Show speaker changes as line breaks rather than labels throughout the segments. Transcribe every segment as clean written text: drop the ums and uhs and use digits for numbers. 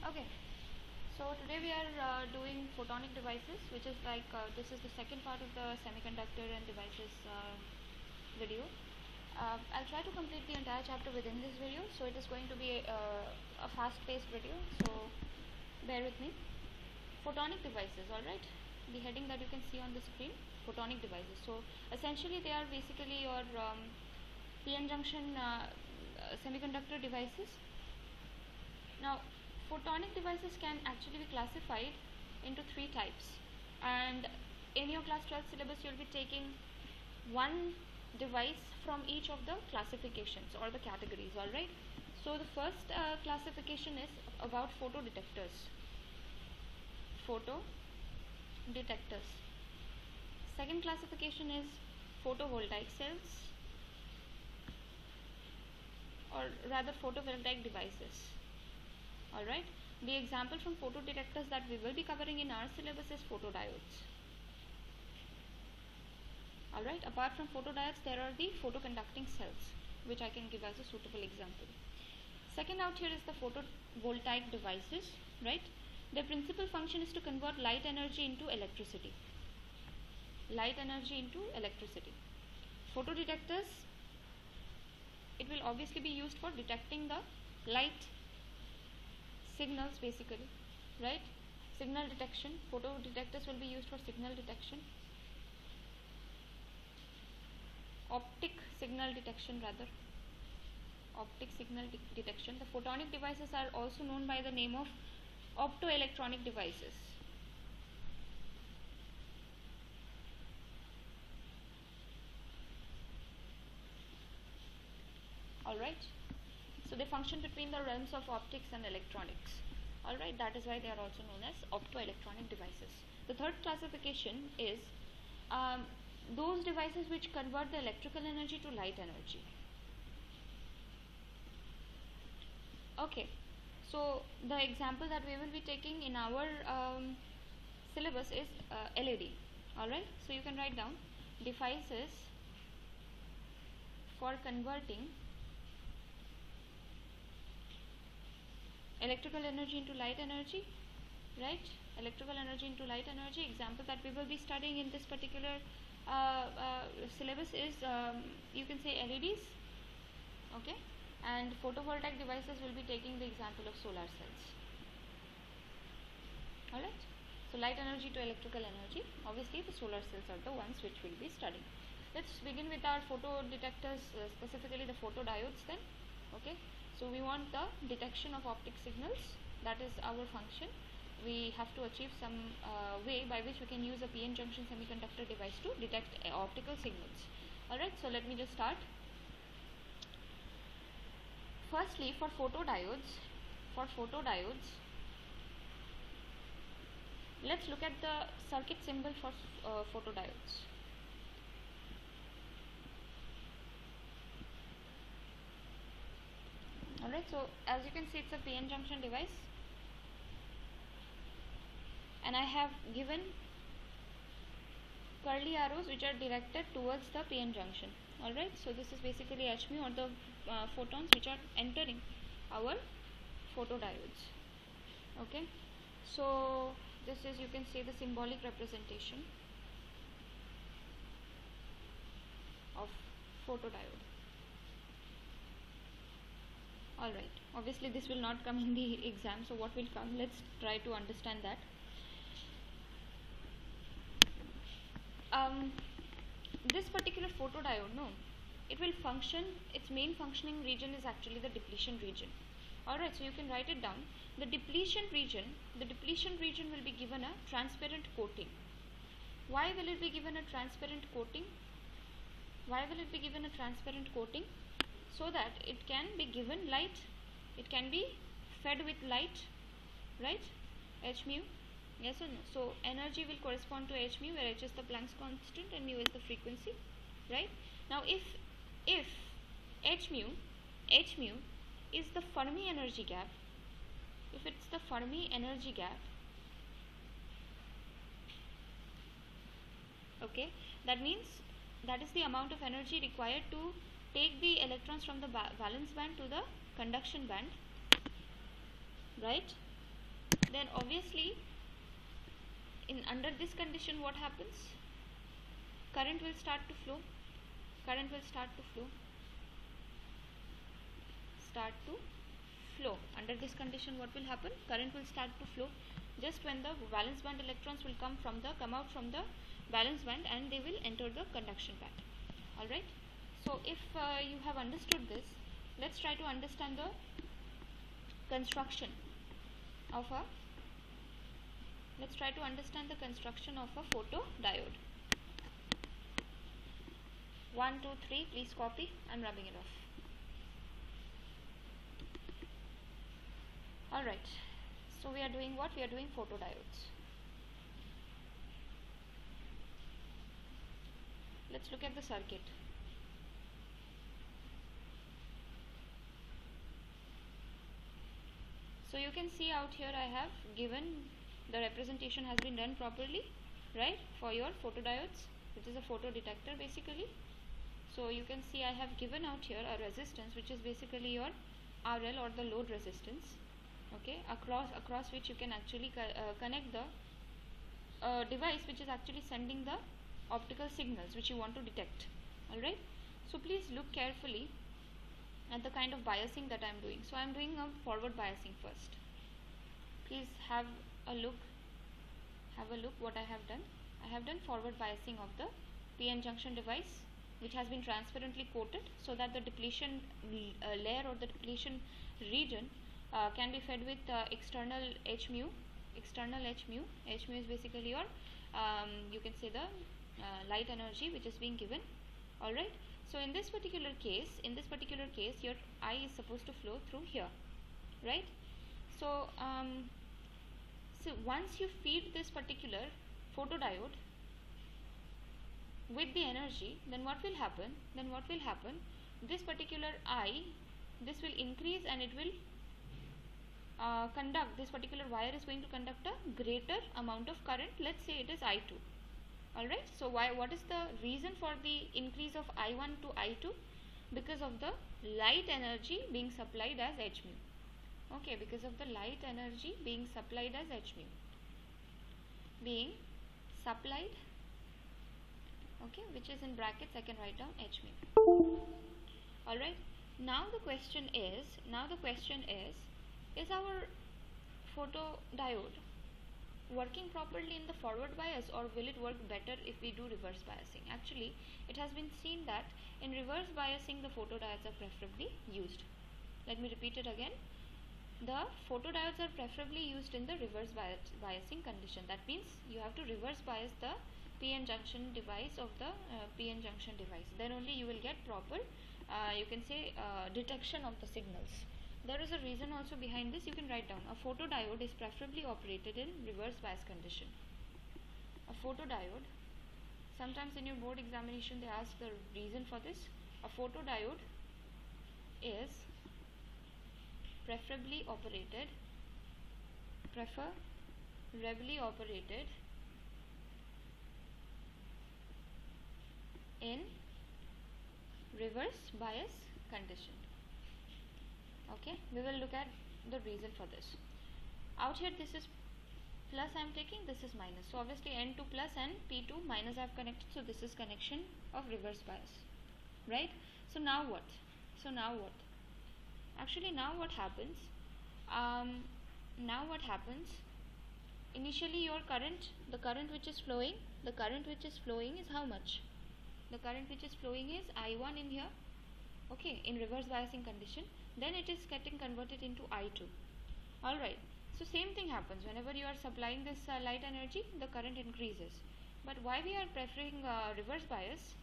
Okay, so today we are doing photonic devices, which is like this is the second part of the semiconductor and devices video. I'll try to complete the entire chapter within this video, so it is going to be a fast-paced video, so bear with me. Photonic devices, alright, the heading that you can see on the screen, photonic devices. So essentially they are basically your PN junction semiconductor devices. Now photonic devices can actually be classified into three types, and in your class 12 syllabus you will be taking one device from each of the classifications or the categories, alright. So the first classification is about photodetectors. Second classification is photovoltaic cells, or rather photovoltaic devices. Alright, the example from photodetectors that we will be covering in our syllabus is photodiodes. Alright, apart from photodiodes, there are the photoconducting cells, which I can give as a suitable example. Second out here is the photovoltaic devices, right? Their principal function is to convert light energy into electricity. Photodetectors, it will obviously be used for detecting the light signals basically, right? Signal detection. Photodetectors will be used for signal detection. Optic signal detection. The photonic devices are also known by the name of optoelectronic devices. Alright, so they function between the realms of optics and electronics. Alright, that is why they are also known as optoelectronic devices. The third classification is those devices which convert the electrical energy to light energy. Okay, so the example that we will be taking in our syllabus is LED. Alright, so you can write down devices for converting electrical energy into light energy, right? Example that we will be studying in this particular syllabus is you can say LEDs, okay, and photovoltaic devices will be taking the example of solar cells. Alright, so light energy to electrical energy, obviously the solar cells are the ones which we'll be studying. Let's begin with our photodetectors, specifically the photodiodes then. Okay, so we want the detection of optic signals, that is our function. We have to achieve some way by which we can use a PN junction semiconductor device to detect optical signals. Alright, so let me just start. Firstly, for photodiodes, let's look at the circuit symbol for photodiodes. Alright, so as you can see, it's a PN junction device, and I have given curly arrows which are directed towards the PN junction. Alright, so this is basically HMU, or the photons which are entering our photodiodes. Okay, so this is, you can say, the symbolic representation of photodiode. Alright, obviously this will not come in the exam, so what will come, let's try to understand that. This particular photodiode, it will function, its main functioning region is actually the depletion region. Alright, so you can write it down. The depletion region will be given a transparent coating. Why will it be given a transparent coating? So that it can be given light, it can be fed with light, right? H mu, yes or no? So energy will correspond to H mu, where H is the Planck's constant and mu is the frequency, right? Now if H mu is the Fermi energy gap, okay, that means that is the amount of energy required to take the electrons from the valence band to the conduction band, right? then obviously in under this condition what happens? Current will start to flow. Current will start to flow. Start to flow. Under this condition what will happen? Current will start to flow just when the valence band electrons will come out from the valence band and they will enter the conduction band. Alright. So if you have understood this, let's try to understand the construction of a photodiode. 1, 2, 3, please copy. I'm rubbing it off. Alright, so we are doing what? We are doing photodiodes. Let's look at the circuit. So you can see out here I have given the representation has been done properly, right, for your photodiodes, which is a photo detector basically. So you can see I have given out here a resistance which is basically your RL or the load resistance, okay, across which you can actually connect the device which is actually sending the optical signals which you want to detect. Alright, so please look carefully at the kind of biasing that I am doing. So I am doing a forward biasing first. Please have a look what I have done. I have done forward biasing of the PN junction device, which has been transparently coated so that the depletion layer or the depletion region can be fed with external H mu. H mu is basically your you can say the light energy which is being given. Alright, so in this particular case your I is supposed to flow through here, right? So so once you feed this particular photodiode with the energy, then what will happen? This particular I, this will increase and it will conduct, this particular wire is going to conduct a greater amount of current. Let's say it is I2. Alright, so what is the reason for the increase of I1 to I2? Because of the light energy being supplied as H mu. Okay, because of the light energy being supplied as H mu. Being supplied, okay, which is in brackets, I can write down H mu. Alright, now the question is our photodiode working properly in the forward bias, or will it work better if we do reverse biasing? Actually, it has been seen that in reverse biasing the photodiodes are preferably used. Let me repeat it again. The photodiodes are preferably used in the reverse biasing condition. That means you have to reverse bias the PN junction device of the PN junction device. Then only you will get proper you can say detection of the signals. There is a reason also behind this. You can write down a photodiode is preferably operated in reverse bias condition. A photodiode, sometimes in your board examination they ask the reason for this. A photodiode is preferably operated in reverse bias condition. Okay, we will look at the reason for this. Out here this is plus I am taking, this is minus. So obviously N2 plus and P2 minus I have connected. So this is connection of reverse bias, right? So now what? Actually now what happens? Initially your current, the current which is flowing is how much? The current which is flowing is I1 in here, okay, in reverse biasing condition. Then it is getting converted into I2. Alright, so same thing happens whenever you are supplying this light energy, the current increases. But why we are preferring reverse bias?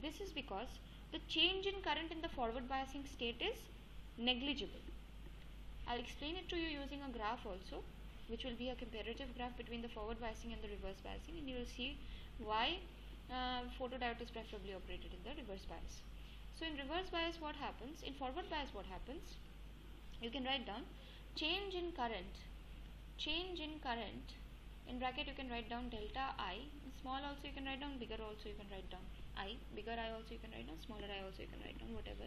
This is because the change in current in the forward biasing state is negligible. I'll explain it to you using a graph also, which will be a comparative graph between the forward biasing and the reverse biasing, and you will see why photodiode is preferably operated in the reverse bias. So in reverse bias what happens? In forward bias what happens? You can write down change in current, in bracket you can write down delta I, small also you can write down, bigger also you can write down I, bigger I also you can write down, smaller I also you can write down, whatever.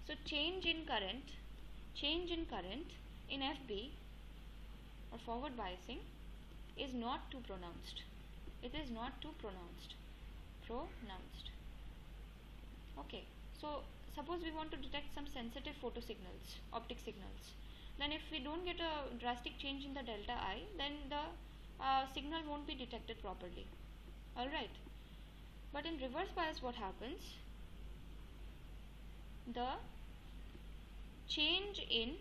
So change in current in FB, or forward biasing is not too pronounced. It is not too pronounced. Okay, so suppose we want to detect some sensitive photo signals, optic signals. Then if we don't get a drastic change in the delta I, then the signal won't be detected properly. Alright. But in reverse bias, what happens? The change in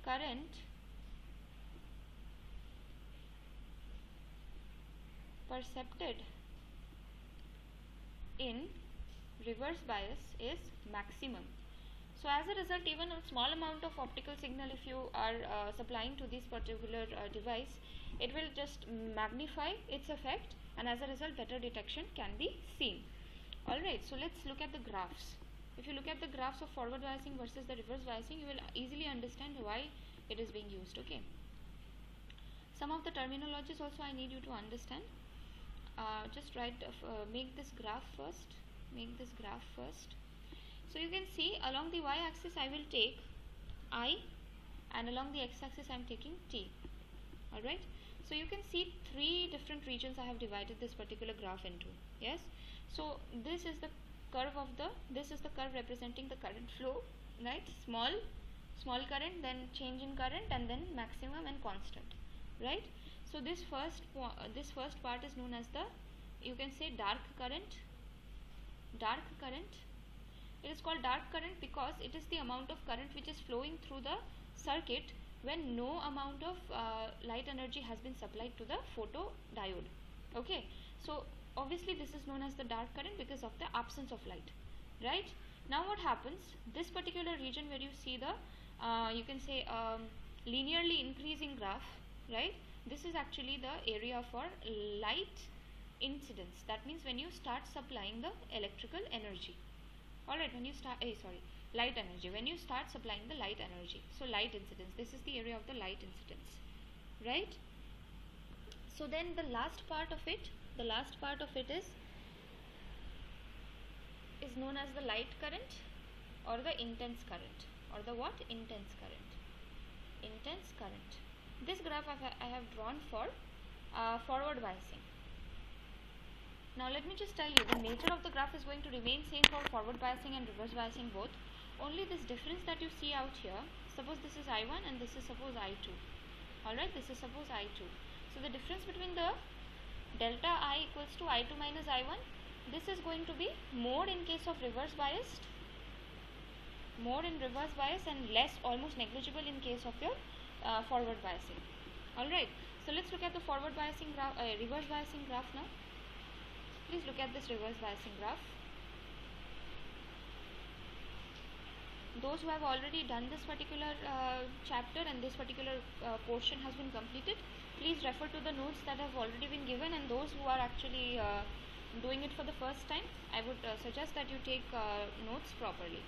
current percepted in reverse bias is maximum. So as a result, even a small amount of optical signal, if you are supplying to this particular device, it will just magnify its effect, and as a result better detection can be seen. Alright, so let's look at the graphs. If you look at the graphs of forward biasing versus the reverse biasing, you will easily understand why it is being used. Okay. Some of the terminologies also I need you to understand. Just make this graph first. So you can see along the y-axis I will take I, and along the x-axis I am taking t. Alright. So you can see three different regions I have divided this particular graph into. Yes. So this is the curve representing the current flow, right? Small current, then change in current, and then maximum and constant, right? So this first part is known as the, you can say, dark current. It is called dark current because it is the amount of current which is flowing through the circuit when no amount of light energy has been supplied to the photodiode. Okay, so obviously this is known as the dark current because of the absence of light, right? Now what happens, this particular region where you see the you can say linearly increasing graph, right? This is actually the area for light incidence. That means when you start supplying the electrical energy. Alright, light energy. When you start supplying the light energy. So light incidence. This is the area of the light incidence. Right? So then the last part of it is known as the light current or the intense current. Or the what? Intense current. This graph I have drawn for forward biasing. Now let me just tell you, the nature of the graph is going to remain same for forward biasing and reverse biasing both. Only this difference that you see out here, suppose this is I1 and this is suppose I2. Alright, this is suppose I2. So the difference between the delta I equals to I2 minus I1, this is going to be more in case of reverse bias, and less, almost negligible in case of your forward biasing. Alright, so let's look at the forward biasing graph, reverse biasing graph now. Please look at this reverse biasing graph. Those who have already done this particular chapter and this particular portion has been completed, please refer to the notes that have already been given, and those who are actually doing it for the first time, I would suggest that you take notes properly.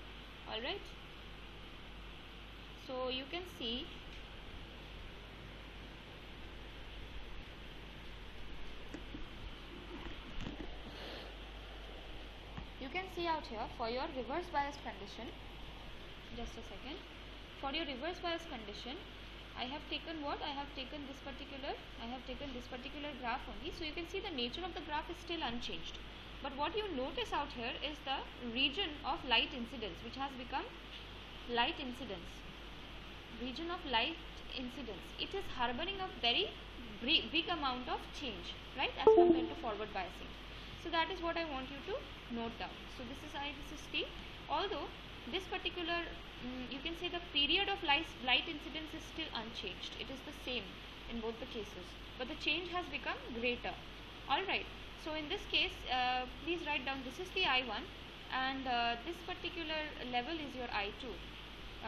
Alright. So you can see out here for your reverse bias condition, just a second, for your reverse bias condition, I have taken what? I have taken this particular graph only. So you can see the nature of the graph is still unchanged. But what you notice out here is the region of light incidence, which has become light incidence. Region of light incidence. It is harboring a very big amount of change, right, as compared to forward biasing. So that is what I want you to note down. So this is I, this is T. Although this particular, you can say the period of light incidence is still unchanged. It is the same in both the cases, but the change has become greater. Alright, so in this case, please write down, this is the I1 and this particular level is your I2.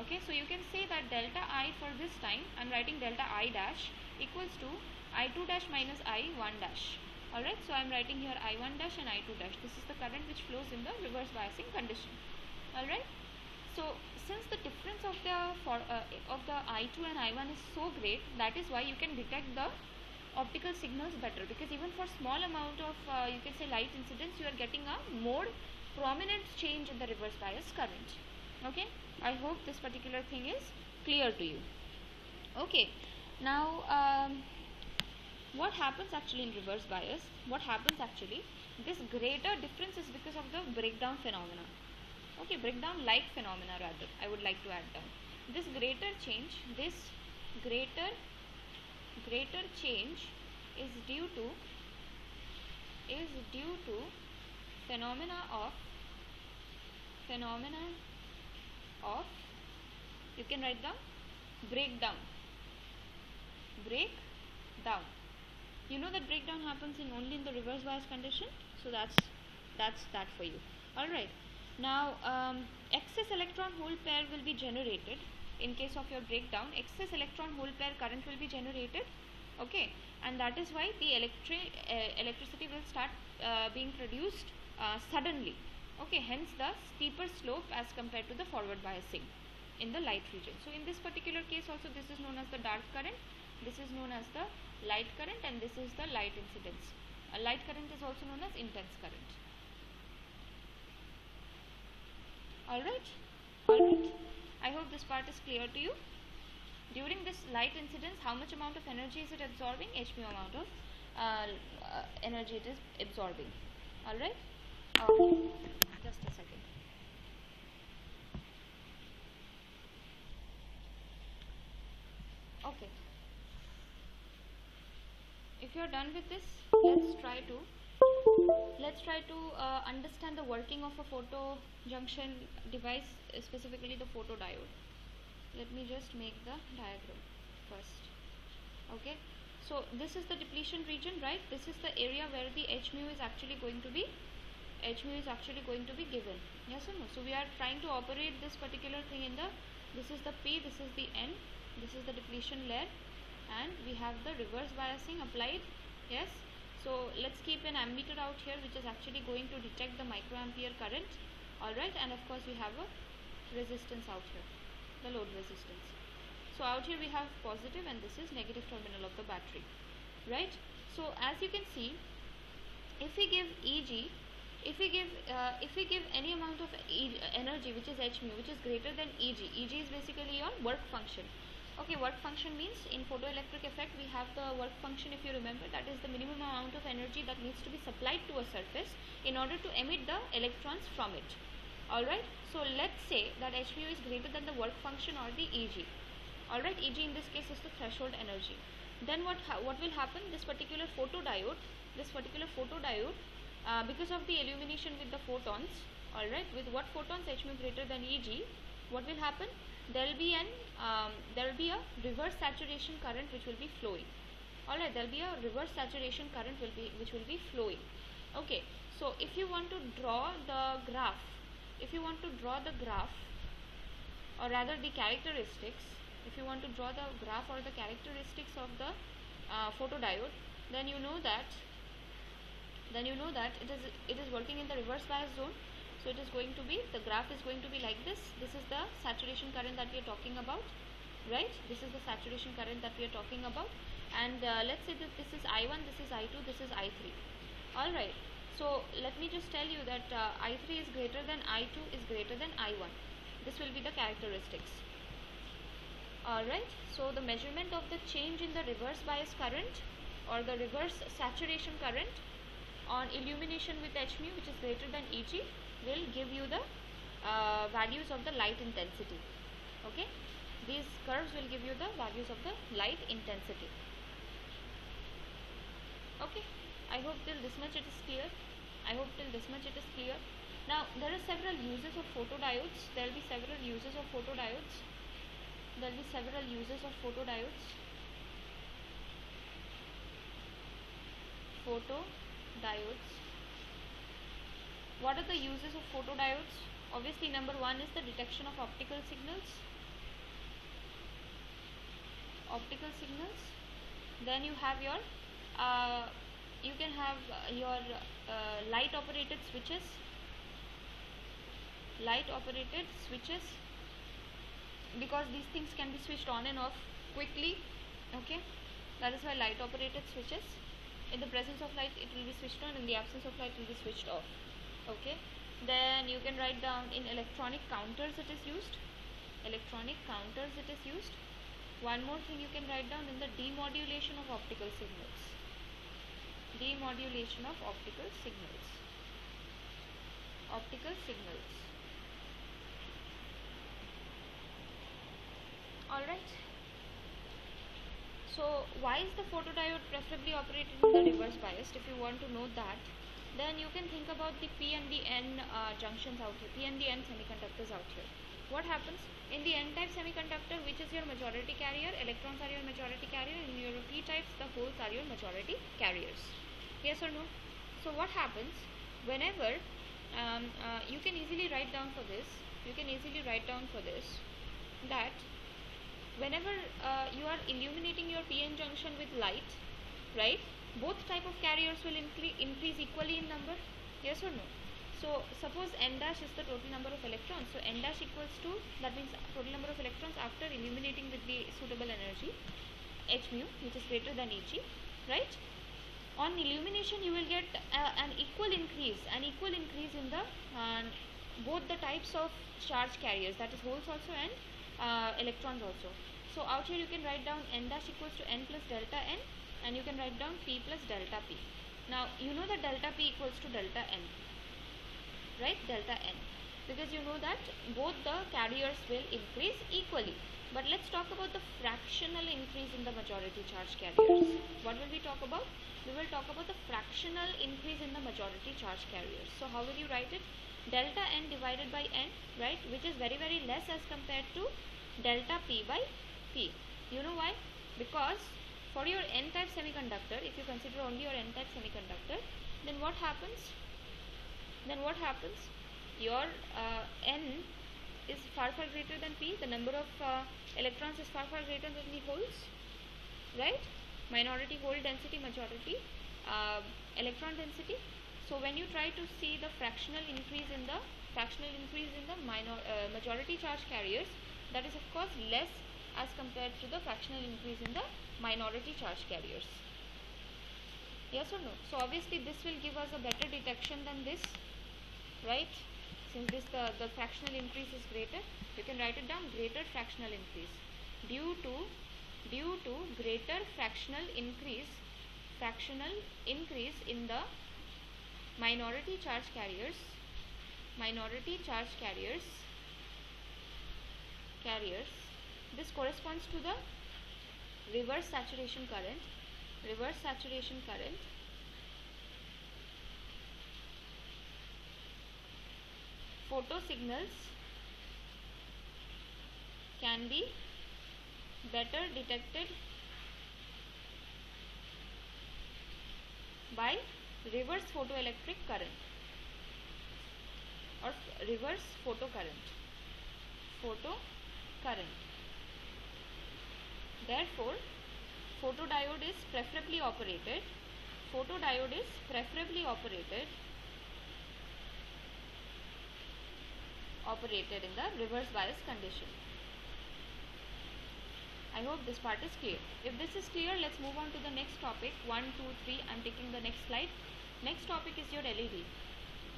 Okay, so you can say that delta I for this time, I am writing delta I dash equals to I2 dash minus I1 dash. Alright, so I am writing here I1 dash and I2 dash. This is the current which flows in the reverse biasing condition. Alright, so since the difference of the I2 and I1 is so great, that is why you can detect the optical signals better, because even for small amount of you can say light incidence, you are getting a more prominent change in the reverse bias current. Okay, I hope this particular thing is clear to you. Okay, now what happens actually in reverse bias? What happens actually? This greater difference is because of the breakdown phenomena. Okay, breakdown light phenomena rather, I would like to add down. This greater change, this greater change is due to phenomena of you can write down breakdown. You know that breakdown happens in only in the reverse bias condition, so that's that for you. Alright, now excess electron hole pair will be generated in case of your breakdown. Excess electron hole pair current will be generated, okay, and that is why the electricity will start being produced suddenly, okay, hence the steeper slope as compared to the forward biasing in the light region. So in this particular case also, this is known as the dark current, this is known as the light current, and this is the light incidence. Light current is also known as intense current. Alright, I hope this part is clear to you. During this light incidence, how much amount of energy is it absorbing? H mu amount of energy it is absorbing. Alright, just a second. Okay, if you are done with this, let's try to understand the working of a photo junction device, specifically the photodiode. Let me just make the diagram first. Okay, so this is the depletion region, right? This is the area where the H mu is actually going to be given. Yes or no? So we are trying to operate this particular thing in the, this is the P, this is the N, this is the depletion layer, and we have the reverse biasing applied. Yes, so let's keep an ammeter out here which is actually going to detect the microampere current. Alright, and of course we have a resistance out here, the load resistance. So out here we have positive and this is negative terminal of the battery, right? So as you can see, if we give Eg, if we give any amount of energy which is H mu, which is greater than Eg. Eg is basically your work function. Okay, work function means in photoelectric effect we have the work function, if you remember, that is the minimum amount of energy that needs to be supplied to a surface in order to emit the electrons from it. Alright, so let's say that H mu is greater than the work function or the Eg. Alright, Eg in this case is the threshold energy. Then what will happen? This particular photodiode, because of the illumination with the photons, alright, with what photons? H mu greater than Eg, what will happen? There will be a reverse saturation current which will be flowing. Alright, there will be a reverse saturation current which will be flowing. Okay, so if you want to draw the graph, or rather the characteristics, if you want to draw the graph or the characteristics of the photodiode, then you know that it is working in the reverse bias zone. So it is going to be, the graph is going to be like this. This is the saturation current that we are talking about, right? This is the saturation current that we are talking about, and let's say that this is I1, this is I2, this is I3. Alright, so let me just tell you that I3 is greater than I2 is greater than I1. This will be the characteristics. Alright, so the measurement of the change in the reverse bias current or the reverse saturation current on illumination with H mu, which is greater than Eg, will give you the values of the light intensity. Okay, these curves will give you the values of the light intensity. Okay, I hope till this much it is clear. Now there are several uses of photodiodes. There will be several uses of photodiodes. What are the uses of photodiodes? Obviously, number one is the detection of optical signals. Then you have your light operated switches. Because these things can be switched on and off quickly. Okay, that is why light operated switches. In the presence of light it will be switched on, in the absence of light it will be switched off. Okay, then you can write down in electronic counters it is used. electronic counters it is used. One more thing you can write down in the demodulation of optical signals. Demodulation of optical signals. Optical signals. Alright. So why is the photodiode preferably operated in the reverse biased? If you want to know that, then you can think about the P and the N junctions out here, P and the N semiconductors out here. What happens in the N-type semiconductor, which is your majority carrier, electrons are your majority carrier, and in your P-types, the holes are your majority carriers. Yes or no? So what happens whenever you can easily write down for this, that whenever you are illuminating your PN junction with light, right, both type of carriers will increase equally in number. Yes or no? So suppose n dash is the total number of electrons. So n dash equals to, that means total number of electrons after illuminating with the suitable energy, h mu, which is greater than Hg, right? On illumination you will get an equal increase in the both the types of charge carriers, that is holes also and electrons also. So out here you can write down n dash equals to n plus delta n, and you can write down p plus delta p. Now you know that delta p equals to delta n, right? Delta n, because you know that both the carriers will increase equally. But let's talk about the fractional increase in the majority charge carriers. What will we talk about? We will talk about the fractional increase in the majority charge carriers. So how will you write it? Delta n divided by n, right, which is very less as compared to delta p by p. You know why? Because for your n-type semiconductor, if you consider only your n-type semiconductor, then what happens? Your n is far greater than p. The number of electrons is far greater than the holes, right? Minority hole density, majority electron density. So when you try to see the fractional increase in the majority charge carriers, that is of course less as compared to the fractional increase in the minority charge carriers. Yes or no? So obviously this will give us a better detection than this, right? Since this the fractional increase is greater, you can write it down, greater fractional increase due to greater fractional increase in the minority charge carriers this corresponds to the reverse saturation current. Photo signals can be better detected by reverse photoelectric current or reverse photocurrent. Therefore, photodiode is preferably operated in the reverse bias condition. I hope this part is clear. If this is clear, let's move on to the next topic. 1, 2, 3, I'm taking the next slide. Next topic is your LED,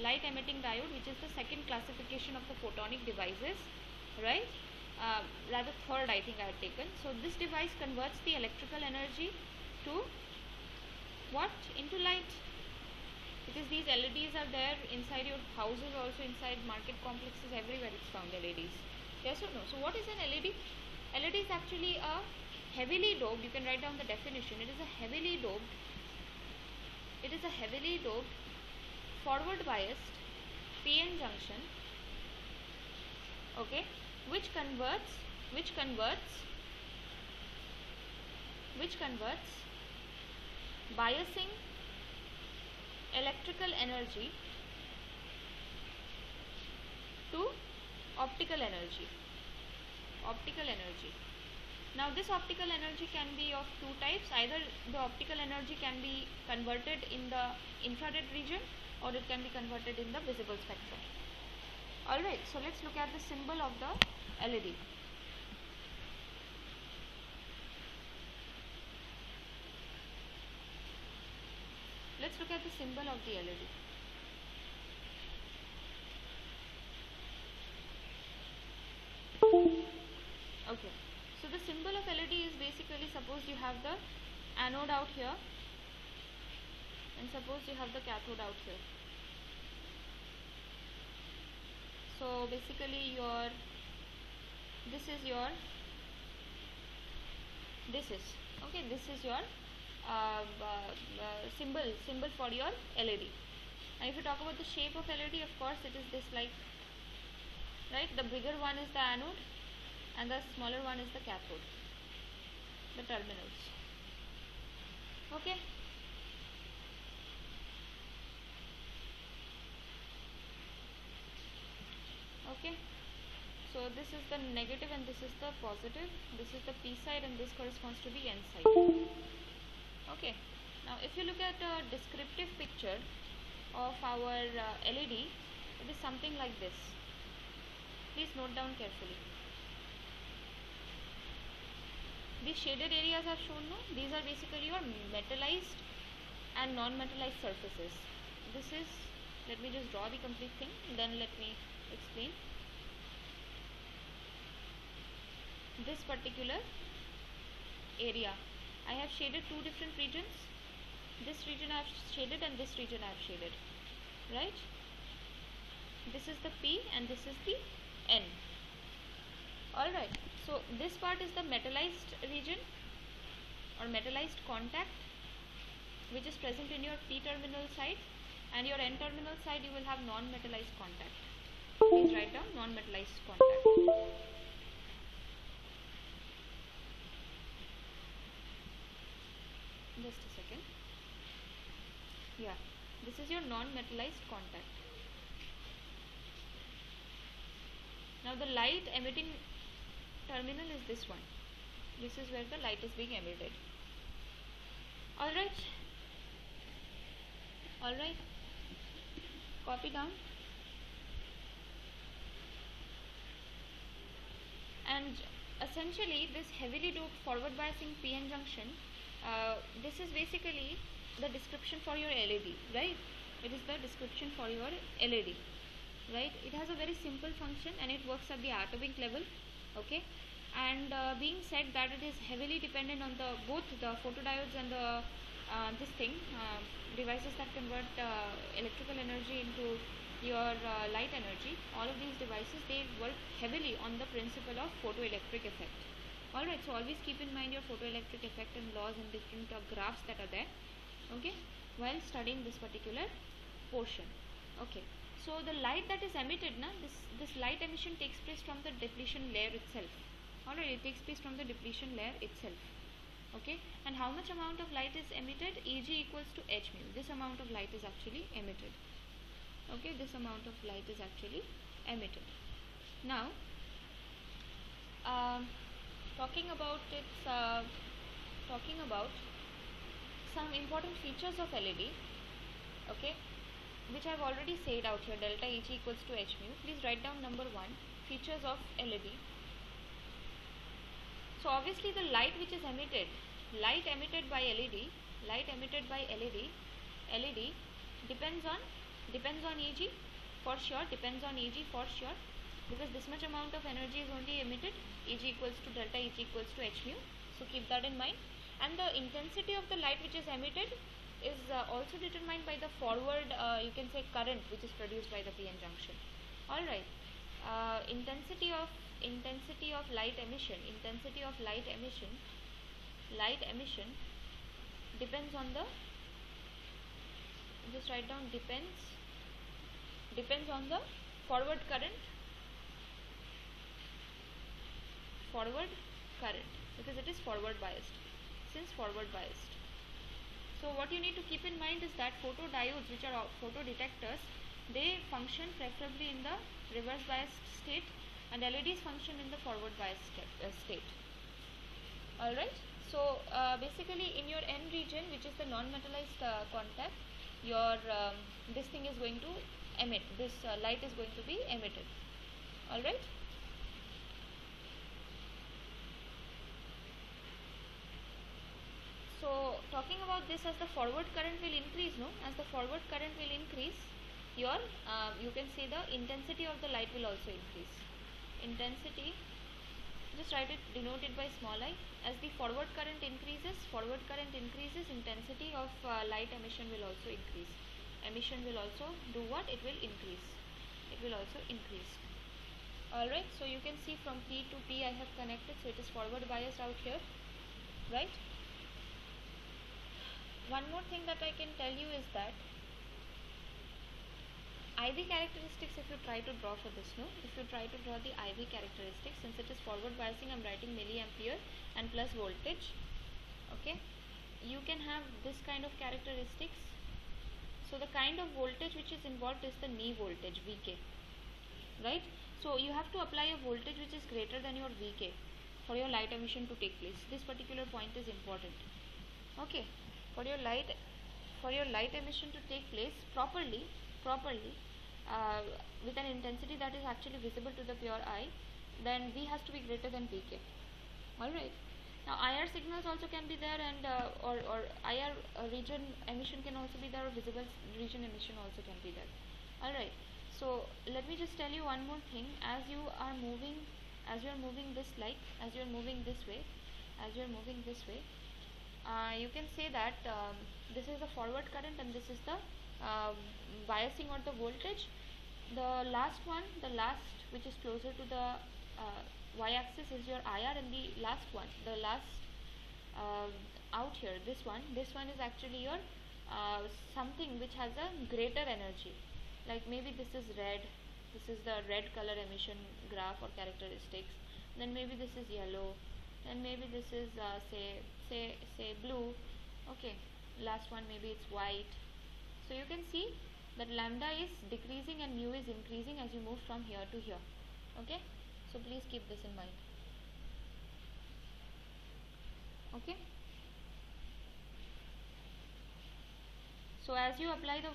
light emitting diode, which is the second classification of the photonic devices, right? Rather third, I think I have taken. So this device converts the electrical energy to what? Into light. Because these LEDs are there inside your houses, also inside market complexes, everywhere it's found LEDs. Yes or no? So what is an LED? LED is actually a heavily doped, you can write down the definition, it is a heavily doped forward biased PN junction, okay, which converts biasing electrical energy to optical energy. Now this optical energy can be of two types. Either the optical energy can be converted in the infrared region, or it can be converted in the visible spectrum. Alright, so let's look at the symbol of the LED. Let's look at the symbol of the LED. here. So the symbol of LED is basically, suppose you have the anode out here and suppose you have the cathode out here. So basically this is your symbol for your LED. And if you talk about the shape of LED, of course it is this, like, right, the bigger one is the anode and the smaller one is the cathode, the terminals. Okay. Okay, so this is the negative and this is the positive. This is the P side and this corresponds to the N side. Okay, now if you look at a descriptive picture of our LED, it is something like this. Please note down carefully. These shaded areas are shown, no? These are basically your metallized and non-metallized surfaces. This is, let me just draw the complete thing, then let me explain. This particular area, I have shaded two different regions. This region I have shaded and this region I have shaded, right? This is the P and this is the N. Alright, so this part is the metallized region or metallized contact, which is present in your P terminal side, and your N terminal side you will have non-metallized contact. Please write down non-metallized contact. Just a second. Yeah, this is your non-metallized contact. Now the light emitting terminal is this one. This is where the light is being emitted. Alright. Alright. Copy down. And essentially this heavily doped forward biasing PN junction, this is basically the description for your LED, right? It is the description for your LED, right? It has a very simple function and it works at the atomic level, okay? And being said that it is heavily dependent on the both the photodiodes and the devices that convert electrical energy into your light energy, all of these devices, they work heavily on the principle of photoelectric effect. Alright, so always keep in mind your photoelectric effect and laws and different graphs that are there, okay, while studying this particular portion. Okay, so the light that is emitted, this light emission takes place from the depletion layer itself. Alright, it takes place from the depletion layer itself. Okay, and how much amount of light is emitted? Eg equals to h mu. This amount of light is actually emitted. Okay, this amount of light is actually emitted. Now, talking about some important features of LED, okay, which I have already said out here. Delta Eg equals to h mu. Please write down number 1, features of LED. So obviously the light which is emitted, light emitted by LED depends on Eg for sure, because this much amount of energy is only emitted. Eg equals to delta Eg equals to h mu. So keep that in mind. And the intensity of the light which is emitted is also determined by the forward, you can say, current which is produced by the PN junction. Alright, intensity of light emission depends on the, just write down, depends on the forward current, because it is forward biased. So what you need to keep in mind is that photodiodes, which are photodetectors, they function preferably in the reverse biased state, and LEDs function in the forward biased state. Alright, so basically in your N region, which is the non-metallized contact, your this thing is going to emit, this light is going to be emitted. Alright. So talking about this, as the forward current will increase, your you can say the intensity of the light will also increase. Intensity just write it, denote it by small I. As the forward current increases, intensity of light emission will also increase. Emission will also do what? It will increase. It will also increase. Alright, so you can see from P to P I have connected, so it is forward bias out here, right? One more thing that I can tell you is that IV characteristics, if you try to draw for this, no? If you try to draw the IV characteristics, since it is forward biasing, I am writing milliampere and plus voltage, okay? You can have this kind of characteristics. So the kind of voltage which is involved is the knee voltage, VK, right? So you have to apply a voltage which is greater than your VK for your light emission to take place. This particular point is important, okay? For your light emission to take place properly, with an intensity that is actually visible to the pure eye, then V has to be greater than VK. Alright. Now IR signals also can be there, and or IR region emission can also be there, or visible region emission also can be there. Alright. So let me just tell you one more thing. As you are moving this light, as you are moving this way, you can say that this is the forward current and this is the biasing or the voltage. The last which is closer to the y-axis is your IR, and the last out here, this one is actually your something which has a greater energy. Like maybe this is red, this is the red color emission graph or characteristics, then maybe this is yellow, then maybe this is say blue, okay, last one maybe it's white. So you can see that lambda is decreasing and mu is increasing as you move from here to here, okay? So please keep this in mind, okay? So as you apply the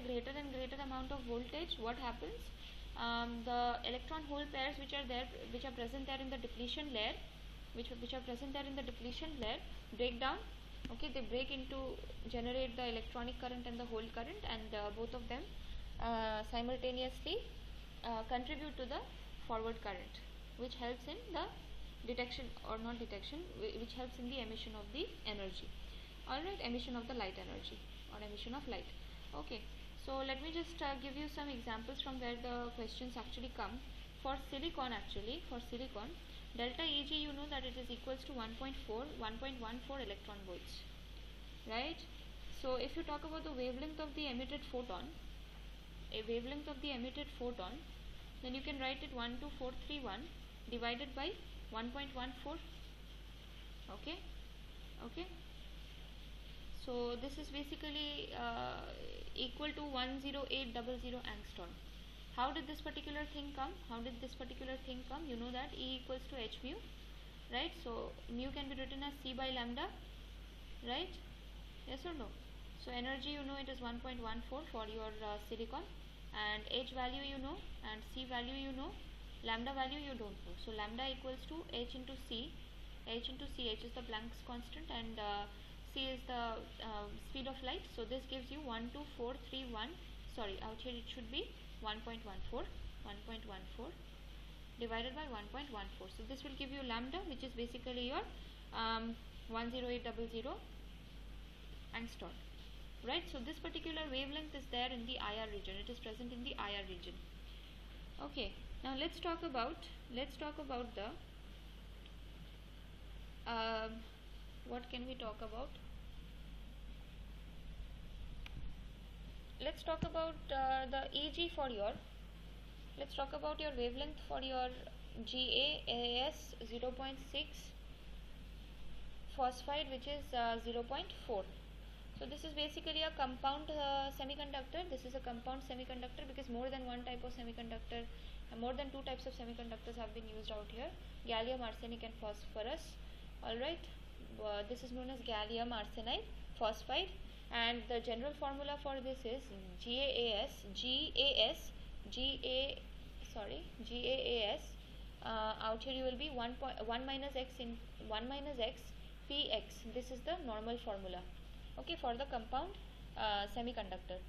greater and greater amount of voltage, what happens? The electron hole pairs which are present there in the depletion layer, break down. Okay, they break into, generate the electronic current and the hole current, and both of them simultaneously contribute to the forward current, which helps in the detection or not detection, which helps in the emission of the energy. Alright, emission of the light energy or emission of light. Okay, so let me just give you some examples from where the questions actually come. For silicon, delta Eg, you know that it is equals to 1.14 electron volts, right? So if you talk about the wavelength of the emitted photon, then you can write it 12431 divided by 1.14, okay. So this is basically equal to 10800 angstrom. How did this particular thing come? You know that E equals to h mu, right? So mu can be written as C by lambda, right? Yes or no? So energy, you know, it is 1.14 for your silicon, and h value you know, and C value you know, lambda value you don't know. So lambda equals to h into C. H is the Planck's constant, and C is the speed of light. So this gives you 12431. Sorry, out here it should be 1.14 divided by 1.14. So this will give you lambda, which is basically your 10800 angstrom, right? So this particular wavelength is there in the IR region. It is present in the IR region. Okay, now let's talk about the what can we talk about? Let's talk about the EG for your, let's talk about your wavelength for your GaAs 0.6 phosphide, which is 0.4. So this is basically a compound semiconductor. This is a compound semiconductor because more than one type of semiconductor, more than two types of semiconductors have been used out here: gallium arsenide and phosphorus. Alright, this is known as gallium arsenide phosphide, and the general formula for this is GaAs out here you will be 1 minus x px. This is the normal formula, okay, for the compound semiconductor.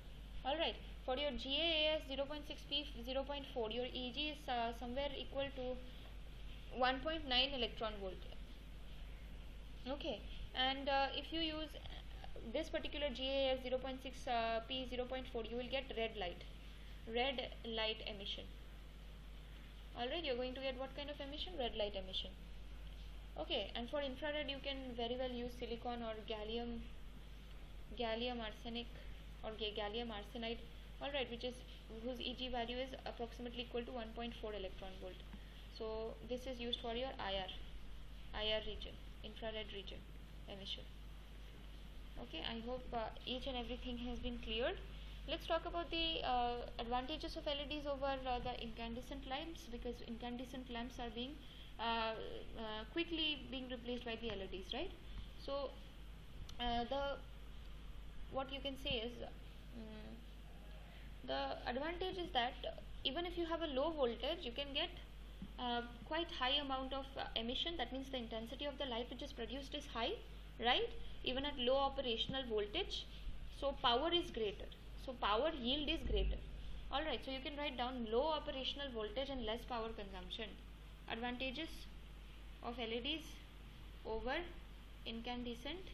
Alright, for your GaAs 0.6 p 0.4, your Eg is somewhere equal to 1.9 electron volt. Okay, and if you use this particular GaF 0.6 P 0.4, you will get red light emission. Alright, you're going to get what kind of emission? Red light emission. Okay, and for infrared you can very well use silicon or gallium arsenic or gallium arsenide, alright, whose Eg value is approximately equal to 1.4 electron volt. So this is used for your IR region, infrared region emission. Okay, I hope each and everything has been cleared. Let's talk about the advantages of LEDs over the incandescent lamps, because incandescent lamps are being quickly being replaced by the LEDs, right? So what you can say is the advantage is that even if you have a low voltage, you can get quite high amount of emission. That means the intensity of the light which is produced is high, right? Even at low operational voltage, so power is greater, so power yield is greater. Alright, so you can write down low operational voltage and less power consumption. Advantages of LEDs over incandescent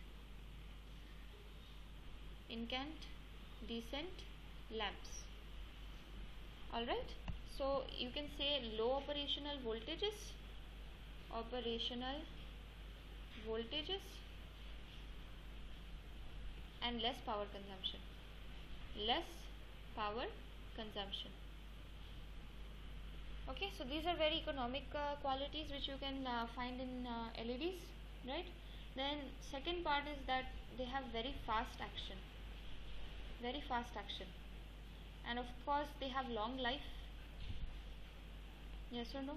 lamps. Alright, so you can say low operational voltages and less power consumption. Okay, so these are very economic qualities which you can find in LEDs, right? Then second part is that they have very fast action, and of course they have long life. Yes or no?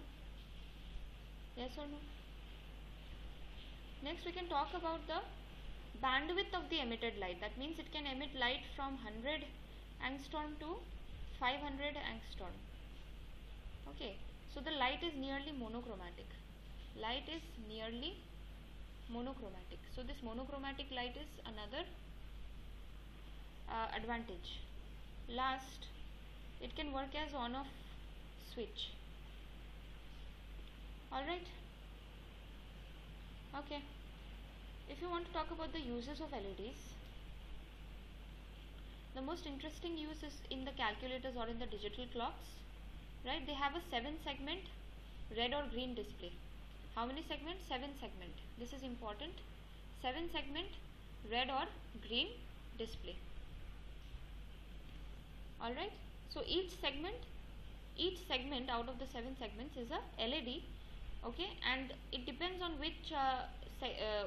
Next we can talk about the bandwidth of the emitted light. That means it can emit light from 100 angstrom to 500 angstrom. Okay, so the light is nearly monochromatic. So this monochromatic light is another advantage. Last, it can work as on-off switch. Alright, okay. If you want to talk about the uses of LEDs, the most interesting use is in the calculators or in the digital clocks, right? They have a 7-segment red or green display. How many segments? 7 segment. This is important. 7-segment red or green display. Alright, so each segment out of the 7 segments is a LED. Okay, and it depends on which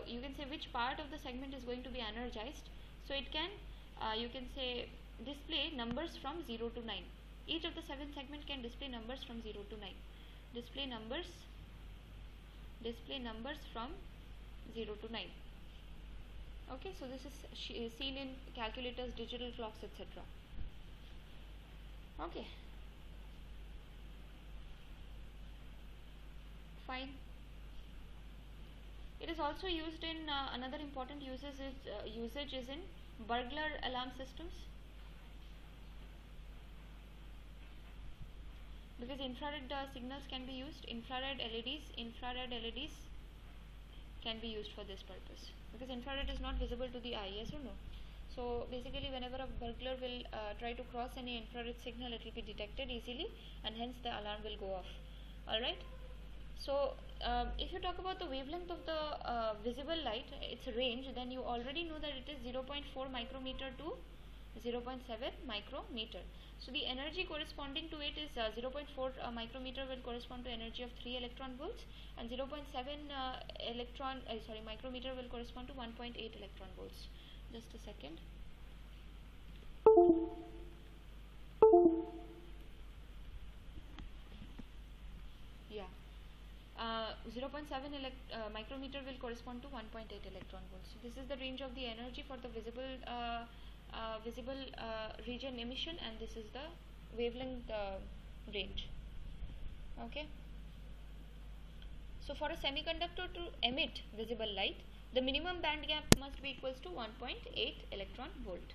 you can say which part of the segment is going to be energized. So it can you can say display numbers from 0 to 9. Each of the 7 segment can display numbers from 0 to 9. Display numbers from 0 to 9. Okay, so this is seen in calculators, digital clocks, etc. Okay, fine. It is also used in another important usage is in burglar alarm systems, because infrared signals can be used. Infrared LEDs can be used for this purpose, because infrared is not visible to the eye. Yes or no? So basically whenever a burglar will try to cross any infrared signal, it will be detected easily and hence the alarm will go off. Alright, so if you talk about the wavelength of the visible light, its range, then you already know that it is 0.4 micrometer to 0.7 micrometer. So the energy corresponding to it is 0.4 micrometer will correspond to energy of 3 electron volts, and 0.7 micrometer will correspond to 1.8 electron volts. Just a second. Yeah. 0.7 micrometer will correspond to 1.8 electron volts. So this is the range of the energy for the visible region emission, and this is the wavelength range. Okay. So for a semiconductor to emit visible light, the minimum band gap must be equals to 1.8 electron volt.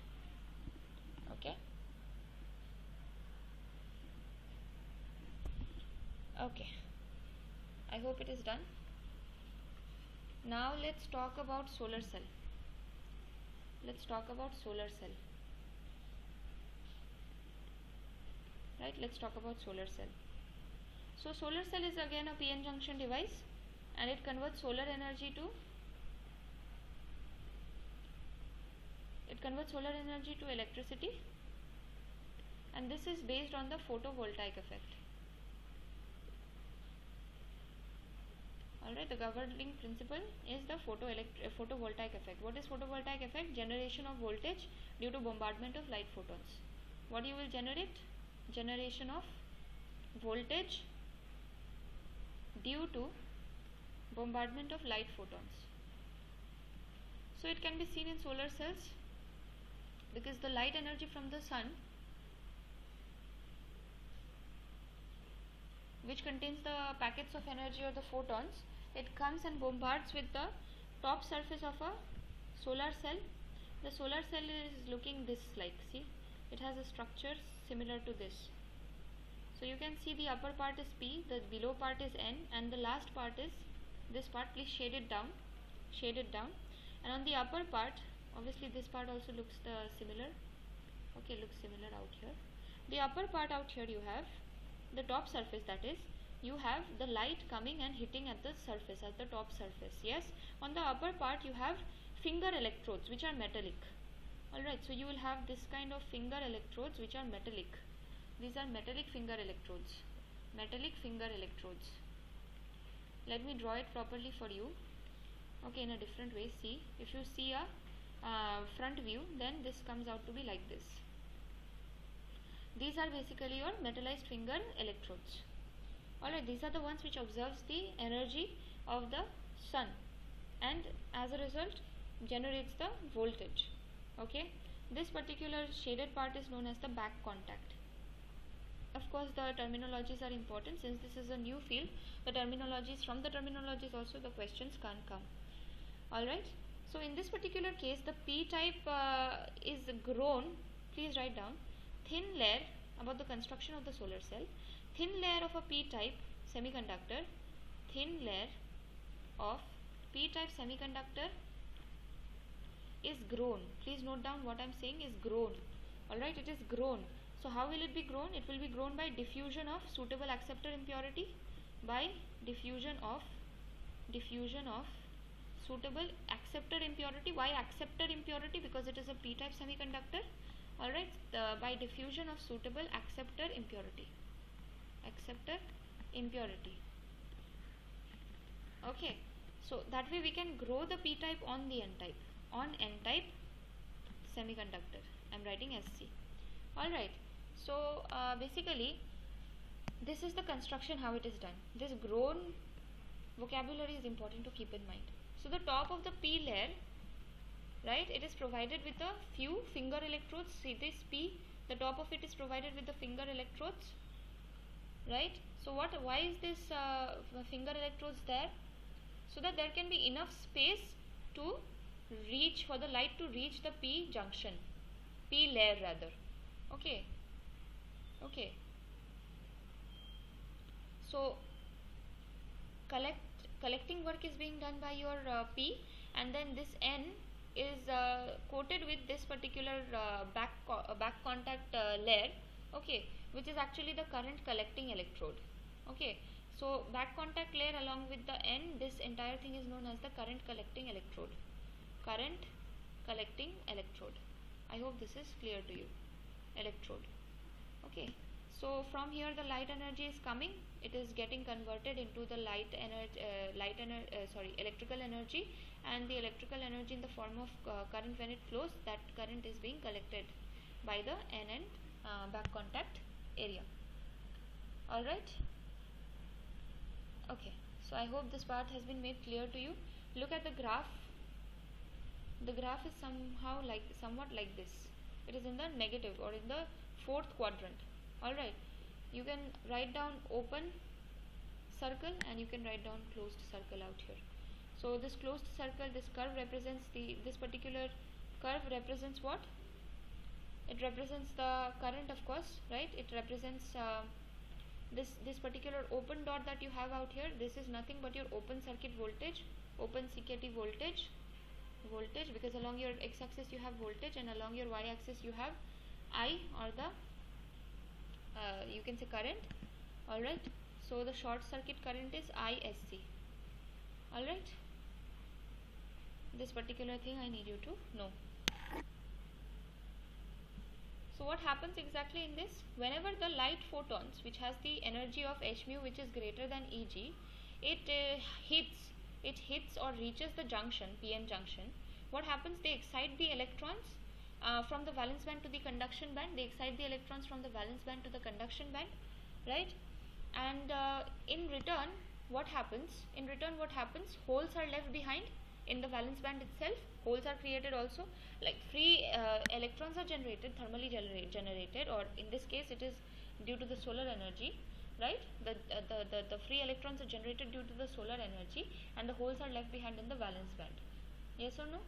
Okay. Okay. I hope it is done. Now let's talk about solar cell. Let's talk about solar cell. Right, let's talk about solar cell. So solar cell is again a PN junction device, and it converts solar energy to electricity, and this is based on the photovoltaic effect. Alright, the governing principle is the photovoltaic effect. What is photovoltaic effect? Generation of voltage due to bombardment of light photons. What you will generate? Generation of voltage due to bombardment of light photons. So it can be seen in solar cells because the light energy from the sun, which contains the packets of energy or the photons, it comes and bombards with the top surface of a solar cell. The solar cell is looking this like, see, it has a structure similar to this. So you can see the upper part is P, the below part is N, and the last part is this part. Please shade it down, and on the upper part, obviously this part also looks similar. Okay, looks similar out here. The upper part out here, you have the top surface, that is, you have the light coming and hitting at the surface, at the top surface. Yes, on the upper part you have finger electrodes which are metallic. Alright, so you will have this kind of finger electrodes which are metallic. These are metallic finger electrodes. Metallic finger electrodes. Let me draw it properly for you. Okay, in a different way. See, if you see a front view, then this comes out to be like this. These are basically your metallized finger electrodes. Alright, these are the ones which observes the energy of the sun and as a result generates the voltage. Okay, this particular shaded part is known as the back contact. Of course, the terminologies are important since this is a new field. The terminologies, from the terminologies also the questions can come. Alright, so in this particular case the P type is grown. Please write down thin layer about the construction of the solar cell. Thin layer of a P-type semiconductor, thin layer of P-type semiconductor is grown. Please note down what I am saying is grown. Alright, it is grown. So how will it be grown? It will be grown by diffusion of suitable acceptor impurity, by diffusion of suitable acceptor impurity. Why acceptor impurity? Because it is a P-type semiconductor. Alright, by diffusion of suitable acceptor impurity. Okay, so that way we can grow the P-type on the N-type. On N-type semiconductor, I am writing SC. Alright, so basically this is the construction, how it is done. This grown vocabulary is important to keep in mind. So the top of the P layer, right, it is provided with a few finger electrodes. See this P, the top of it is provided with the finger electrodes, right? So why is this finger electrodes there? So that there can be enough space to reach, for the light to reach the P junction, P layer rather. Okay, so collecting work is being done by your P, and then this N is coated with this particular back contact layer, okay, which is actually the current collecting electrode. Okay, so back contact layer along with the N, this entire thing is known as the current collecting electrode. I hope this is clear to you. Electrode. Okay, so from here the light energy is coming, it is getting converted into the electrical energy, and the electrical energy in the form of current when it flows, that current is being collected by the N and back contact area. Alright, okay, so I hope this part has been made clear to you. Look at the graph. The graph is somewhat like this. It is in the negative or in the fourth quadrant. Alright, you can write down open circle and you can write down closed circle out here. So this closed circle, this curve represents this particular curve represents what? It represents the current, of course, right? It represents this particular open dot that you have out here, this is nothing but your open circuit voltage, open CKT voltage, because along your x-axis you have voltage and along your y-axis you have I, or the you can say current. Alright, so the short circuit current is ISC. Alright, this particular thing I need you to know. So what happens exactly in this? Whenever the light photons, which has the energy of h mu which is greater than Eg, it hits or reaches the junction, PN junction. What happens? They excite the electrons from the valence band to the conduction band. They excite the electrons from the valence band to the conduction band, right? And in return, what happens? Holes are left behind in the valence band itself. Holes are created also, like free electrons are generated, thermally generated, or in this case it is due to the solar energy, right? The free electrons are generated due to the solar energy, and the holes are left behind in the valence band. Yes or no?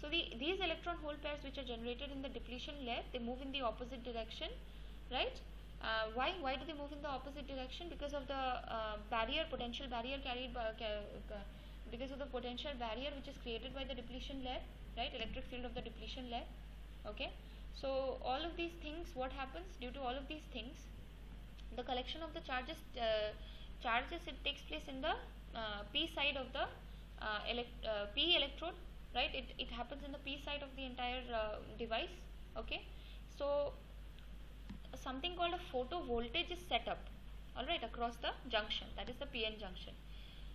So these electron hole pairs which are generated in the depletion layer, they move in the opposite direction, right? Why do they move in the opposite direction? Because of the potential barrier carried by because of the potential barrier which is created by the depletion layer, right? Electric field of the depletion layer. Okay, so all of these things, what happens due to all of these things? The collection of the charges it takes place in the P side of the P electrode, right? It happens in the P side of the entire device. Okay, so something called a photovoltage is set up, alright, across the junction, that is the PN junction.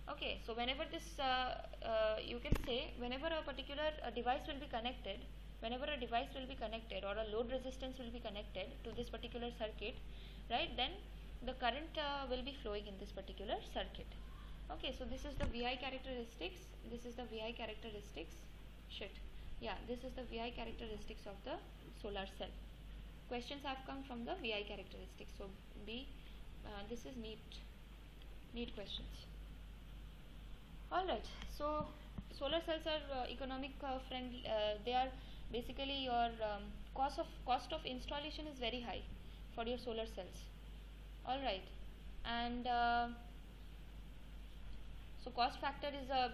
Okay, so whenever this you can say whenever a particular device will be connected, or a load resistance will be connected to this particular circuit, right, then the current will be flowing in this particular circuit. Okay, so this is the VI characteristics, this is the VI characteristics of the solar cell. Questions have come from the VI characteristics, so this is neat questions. Alright, so solar cells are economic friendly. They are basically your cost of installation is very high for your solar cells. Alright, and so cost factor is a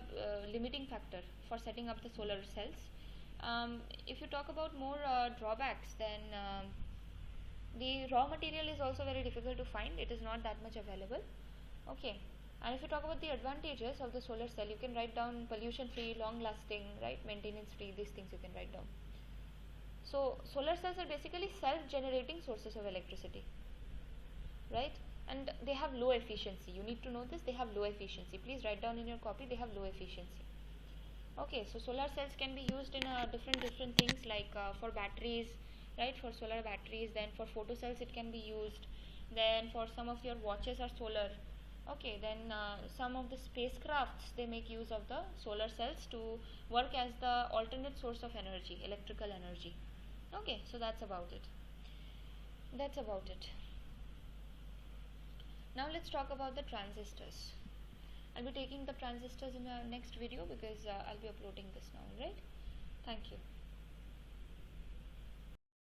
limiting factor for setting up the solar cells. If you talk about more drawbacks, then the raw material is also very difficult to find. It is not that much available. Okay, and if you talk about the advantages of the solar cell, you can write down pollution free, long lasting, right, maintenance free, these things you can write down. So solar cells are basically self generating sources of electricity, right, and they have low efficiency. You need to know this, they have low efficiency. Please write down in your copy, they have low efficiency. Okay, so solar cells can be used in different things, like for batteries, right, for solar batteries. Then for photo cells it can be used. Then for some of your watches are solar. Okay, then some of the spacecrafts, they make use of the solar cells to work as the alternate source of energy, electrical energy. Okay, so that's about it. Now let's talk about the transistors. I'll be taking the transistors in the next video, because I'll be uploading this now, right? Thank you.